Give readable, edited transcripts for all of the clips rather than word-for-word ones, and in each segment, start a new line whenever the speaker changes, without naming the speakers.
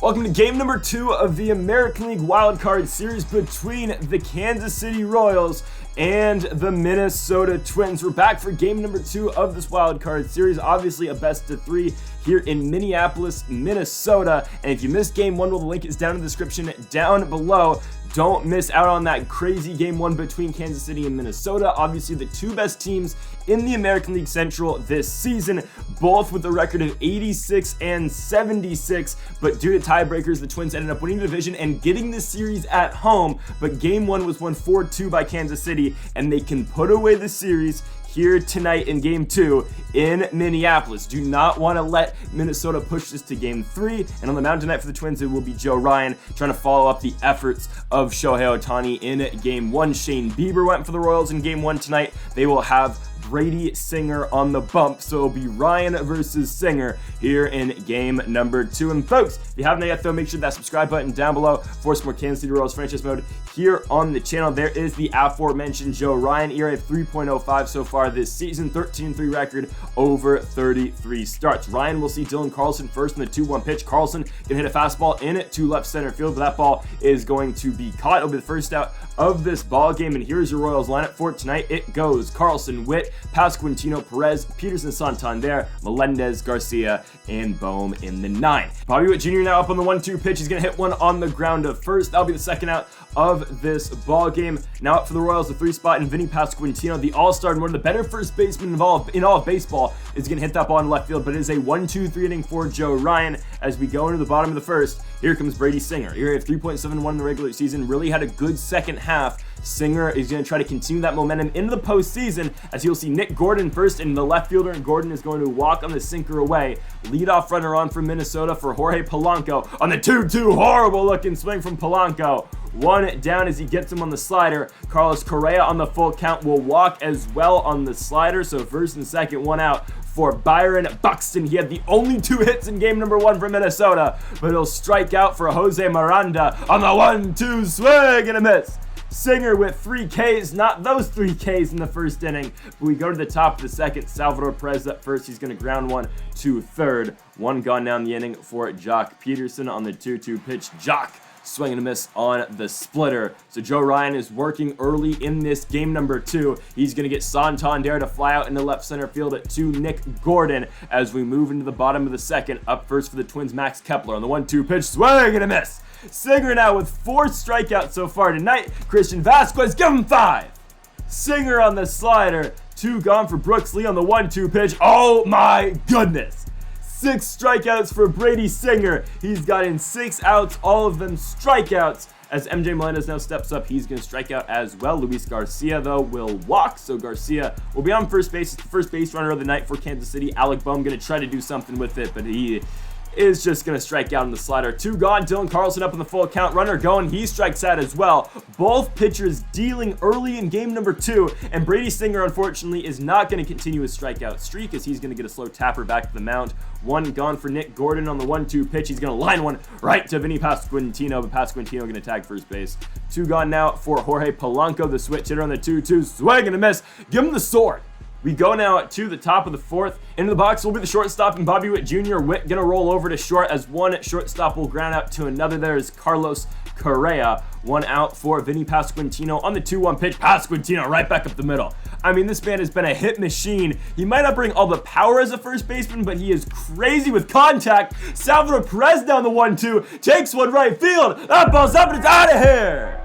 Welcome to game number 2 of the American League Wildcard Series between the Kansas City Royals and the Minnesota Twins. We're back for game number 2 of this Wildcard Series. Obviously a best of 3 here in Minneapolis, Minnesota. And if you missed game 1, well, the link is down in the description down below. Don't miss out on that crazy game 1 between Kansas City and Minnesota. Obviously the two best teams in the American League Central this season, both with a record of 86 and 76. But due to tiebreakers, the Twins ended up winning the division and getting the series at home. But game 1 was won 4-2 by Kansas City, and they can put away the series here tonight in game 2 in Minneapolis. Do not want to let Minnesota push this to game 3. And on the mound tonight for the Twins, it will be Joe Ryan trying to follow up the efforts of Shohei Ohtani in game 1. Shane Bieber went for the Royals in game 1 tonight. They will have Brady Singer on the bump, so it'll be Ryan versus Singer here in game number 2. And folks, if you haven't yet though, make sure that subscribe button down below for some more Kansas City Royals franchise mode here on the channel. There is the aforementioned Joe Ryan, ERA of 3.05 so far this season, 13-3 record over 33 starts. Ryan will see Dylan Carlson first in the 2-1 pitch. Carlson can hit a fastball in to left center field, but that ball is going to be caught. It'll be the first out of this ball game, and here's your Royals lineup for tonight. It goes Carlson, Witt, Pasquantino, Perez, Peterson, Santander, Melendez, Garcia, and Bohm in the 9. Bobby Witt Jr. now up on the 1-2 pitch. He's going to hit one on the ground of first. That'll be the second out of this ball game. Now up for the Royals, the 3 spot, and Vinny Pasquantino, the all-star and one of the better first basemen involved in all of baseball, is going to hit that ball in left field, but it is a 1-2-3 inning for Joe Ryan as we go into the bottom of the first. Here comes Brady Singer. ERA of 3.71 in the regular season. Really had a good second half. Singer is going to try to continue that momentum into the postseason as you'll see Nick Gordon first in the left fielder, and Gordon is going to walk on the sinker away. Leadoff runner on for Minnesota for Jorge Polanco on the 2-2. Horrible looking swing from Polanco. One down as he gets him on the slider. Carlos Correa on the full count will walk as well on the slider. So first and second, one out for Byron Buxton. He had the only 2 hits in game number 1 for Minnesota, but he'll strike out for Jose Miranda on the 1-2 swing and a miss. Singer with 3 Ks, not those 3 Ks in the first inning. But we go to the top of the second. Salvador Perez up first. He's going to ground one to third. One gone down the inning for Jock Peterson on the 2-2 pitch. Jock swing and a miss on the splitter. So Joe Ryan is working early in this game number 2. He's going to get Santander to fly out into left center field to Nick Gordon as we move into the bottom of the second. Up first for the Twins, Max Kepler on the 1-2 pitch. Swing and a miss. Singer now with 4 strikeouts so far tonight. Christian Vasquez, give him 5. Singer on the slider. 2 gone for Brooks Lee on the 1-2 pitch. Oh my goodness. 6 strikeouts for Brady Singer. He's gotten 6 outs, all of them strikeouts. As MJ Melendez now steps up, he's going to strike out as well. Luis Garcia, though, will walk, so Garcia will be on first base. It's the first base runner of the night for Kansas City. Alec Boehm going to try to do something with it, but he is just going to strike out on the slider. 2 gone. Dylan Carlson up in the full count. Runner going. He strikes out as well. Both pitchers dealing early in game number 2. And Brady Singer, unfortunately, is not going to continue his strikeout streak as he's going to get a slow tapper back to the mound. 1 gone for Nick Gordon on the 1-2 pitch. He's going to line one right to Vinny Pasquantino, but Pasquantino going to tag first base. 2 gone now for Jorge Polanco, the switch hitter on the 2-2. Swing and a miss. Give him the sword. We go now to the top of the 4th. Into the box will be the shortstop and Bobby Witt Jr. Witt gonna roll over to short as one shortstop will ground out to another. There is Carlos Correa. 1 out for Vinny Pasquantino on the 2-1 pitch. Pasquantino right back up the middle. I mean, this man has been a hit machine. He might not bring all the power as a first baseman, but he is crazy with contact. Salvador Perez down the 1-2. Takes one right field. That ball's up and it's out of here.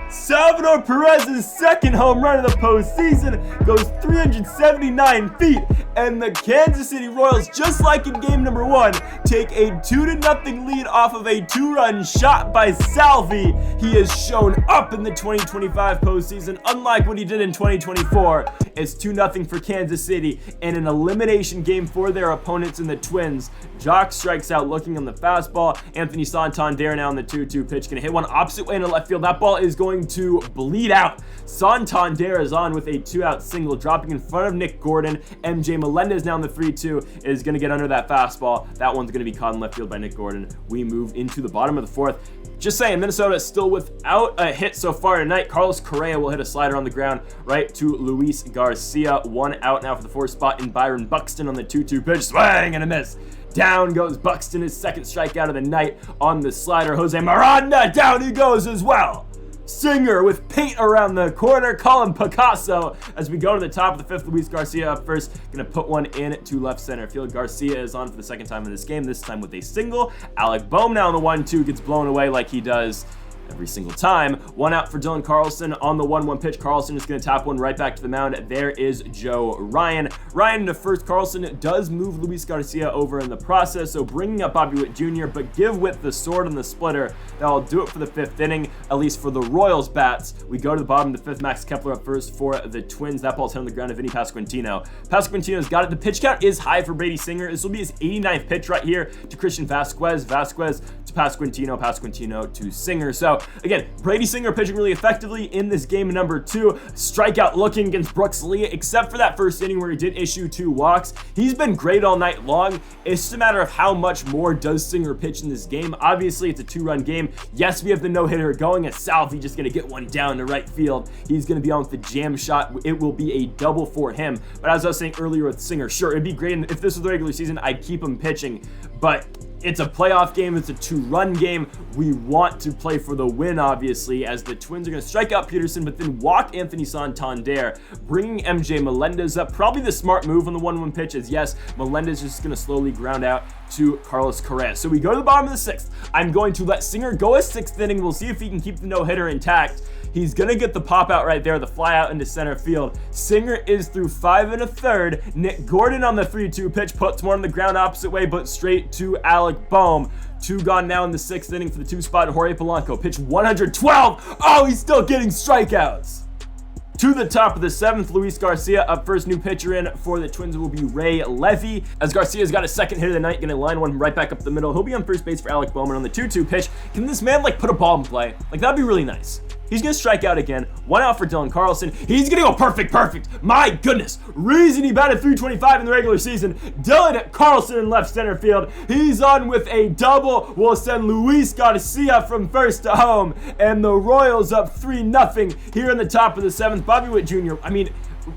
Salvador Perez's second home run of the postseason goes 379 feet, and the Kansas City Royals, just like in game number 1, take a 2-0 lead off of a 2-run shot by Salvi. He has shown up in the 2025 postseason, unlike what he did in 2024. It's 2-0 for Kansas City, and an elimination game for their opponents in the Twins. Jock strikes out looking on the fastball. Anthony Santander now on the 2-2 pitch, gonna hit one opposite way into left field. That ball is going to bleed out. Santander is on with a 2-out single, dropping in front of Nick Gordon. MJ Melendez now in the 3-2 is going to get under that fastball. That one's going to be caught in left field by Nick Gordon. We move into the bottom of the 4th. Just saying, Minnesota is still without a hit so far tonight. Carlos Correa will hit a slider on the ground right to Luis Garcia. 1 out now for the 4th spot in Byron Buxton on the 2-2 pitch. Swing and a miss. Down goes Buxton, his second strikeout of the night on the slider. Jose Miranda, down he goes as well. Singer with paint around the corner. Colin Picasso as we go to the top of the fifth. Luis Garcia up first, gonna put one in to left center field. Garcia is on for the second time in this game, this time with a single. Alec Bohm now on the 1-2 gets blown away like he does every single time. One out for Dylan Carlson on the 1-1 pitch. Carlson is going to tap one right back to the mound. There is Joe Ryan. Ryan to first. Carlson does move Luis Garcia over in the process, so bringing up Bobby Witt Jr., but give Witt the sword and the splitter. That'll do it for the fifth inning, at least for the Royals bats. We go to the bottom of the fifth. Max Kepler up first for the Twins. That ball's hit on the ground to Vinny Pasquantino. Pasquantino's got it. The pitch count is high for Brady Singer. This will be his 89th pitch right here to Christian Vasquez. Vasquez to Pasquantino. Pasquantino to Singer. So again, Brady Singer pitching really effectively in this game number 2. Strikeout looking against Brooks Lee, except for that first inning where he did issue 2 walks. He's been great all night long. It's just a matter of how much more does Singer pitch in this game. Obviously, it's a 2-run game. Yes, we have the no-hitter going at South. He's just going to get one down to right field. He's going to be on with the jam shot. It will be a double for him. But as I was saying earlier with Singer, sure, it'd be great if this was the regular season, I'd keep him pitching. But it's a playoff game. It's a 2-run game. We want to play for the win, obviously, as the Twins are going to strike out Peterson, but then walk Anthony Santander, bringing MJ Melendez up. Probably the smart move on the 1-1 pitch is, yes, Melendez is just going to slowly ground out to Carlos Correa. So we go to the bottom of the 6th. I'm going to let Singer go a 6th inning. We'll see if he can keep the no-hitter intact. He's going to get the pop out right there, the fly out into center field. Singer is through 5 1/3. Nick Gordon on the 3-2 pitch puts one on the ground opposite way, but straight to Alec Bohm. 2 gone now in the 6th inning for the 2 spot. Jorge Polanco pitch 112. Oh, he's still getting strikeouts. To the top of the 7th, Luis Garcia up first. New pitcher in for the Twins will be Ray Levy. As Garcia's got his second hit of the night, gonna line one right back up the middle. He'll be on first base for Alec Bowman on the 2-2 pitch. Can this man put a ball in play? That'd be really nice. He's going to strike out again. 1 out for Dylan Carlson. He's going to go perfect. My goodness. Reason he batted .325 in the regular season. Dylan Carlson in left center field. He's on with a double. Will send Luis Garcia from first to home. And the Royals up 3-0 here in the top of the 7th. Bobby Witt Jr.,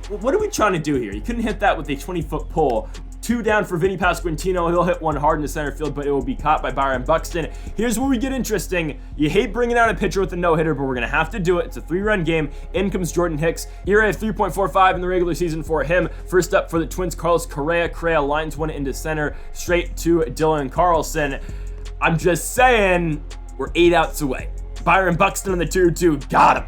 what are we trying to do here? You couldn't hit that with a 20-foot pole. 2 down for Vinny Pasquantino. He'll hit one hard in the center field, but it will be caught by Byron Buxton. Here's where we get interesting. You hate bringing out a pitcher with a no-hitter, but we're going to have to do it. It's a 3-run game. In comes Jordan Hicks. ERA of 3.45 in the regular season for him. First up for the Twins, Carlos Correa. Correa lines one into center, straight to Dylan Carlson. I'm just saying, we're 8 outs away. Byron Buxton on the 2-2. Got him.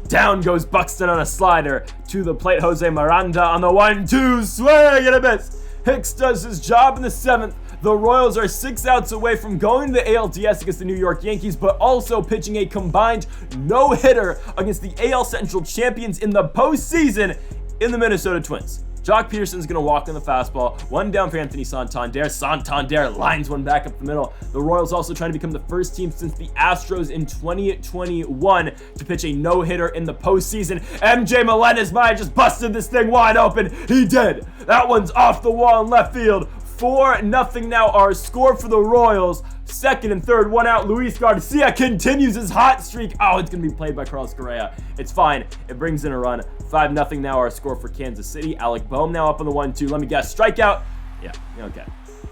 Down goes Buxton on a slider. To the plate, Jose Miranda on the 1-2. Swing and a miss. Hicks does his job in the 7th. The Royals are 6 outs away from going to the ALDS against the New York Yankees, but also pitching a combined no-hitter against the AL Central champions in the postseason in the Minnesota Twins. Jock Peterson's going to walk on the fastball. 1 down for Anthony Santander. Santander lines one back up the middle. The Royals also trying to become the first team since the Astros in 2021 to pitch a no-hitter in the postseason. MJ Melendez might have just busted this thing wide open. He did. That one's off the wall in left field. 4-0 now our score for the Royals. 2nd and 3rd, 1 out. Luis Garcia continues his hot streak. Oh, it's going to be played by Carlos Correa. It's fine. It brings in a run. 5-0 now our score for Kansas City. Alec Bohm now up on the 1-2. Let me guess. Strikeout. Yeah, okay.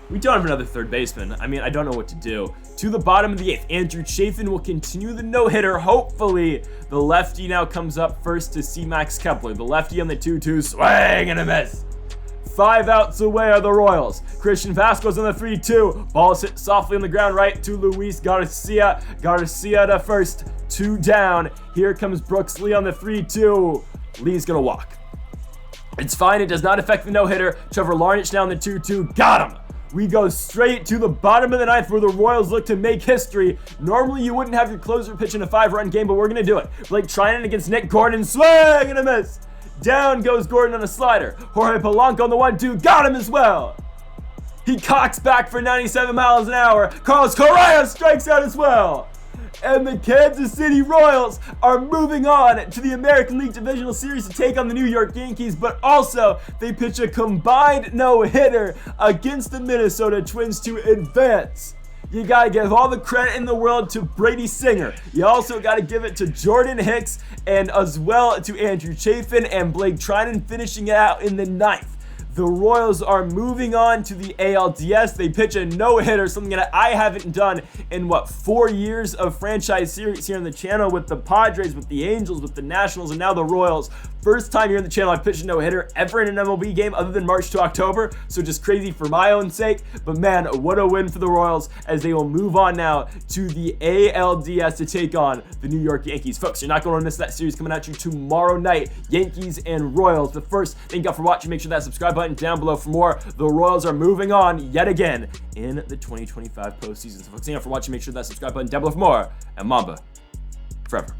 We don't have another third baseman. I don't know what to do. To the bottom of the 8th, Andrew Chafin will continue the no-hitter. Hopefully, the lefty now comes up first to see Max Kepler. The lefty on the 2-2. Swing and a miss. 5 outs away are the Royals. Christian Vasquez on the 3-2. Ball is hit softly on the ground right to Luis Garcia. Garcia to first. 2 down. Here comes Brooks Lee on the 3-2. Lee's going to walk. It's fine. It does not affect the no-hitter. Trevor Larnach down the 2-2. Got him. We go straight to the bottom of the 9th where the Royals look to make history. Normally, you wouldn't have your closer pitch in a 5-run game, but we're going to do it. Blake Trinan against Nick Gordon. Swing and a miss. Down goes Gordon on a slider. Jorge Polanco on the 1-2. Got him as well. He cocks back for 97 miles an hour. Carlos Correa strikes out as well. And the Kansas City Royals are moving on to the American League Divisional Series to take on the New York Yankees, but also they pitch a combined no-hitter against the Minnesota Twins to advance. You gotta give all the credit in the world to Brady Singer. You also gotta give it to Jordan Hicks and as well to Andrew Chafin and Blake Trinan finishing it out in the 9th. the Royals are moving on to the ALDS. They pitch a no-hitter, something that I haven't done in, 4 years of franchise series here on the channel, with the Padres, with the Angels, with the Nationals, and now the Royals. First time here on the channel I've pitched a no-hitter ever in an MLB game other than March to October, so just crazy for my own sake. But man, what a win for the Royals, as they will move on now to the ALDS to take on the New York Yankees. Folks, you're not going to miss that series coming at you tomorrow night, Yankees and Royals. But first, thank you all for watching. Make sure that subscribe button down below for more. The Royals are moving on yet again in the 2025 postseason. So folks, thank you all for watching. Make sure that subscribe button down below for more. And Mamba forever.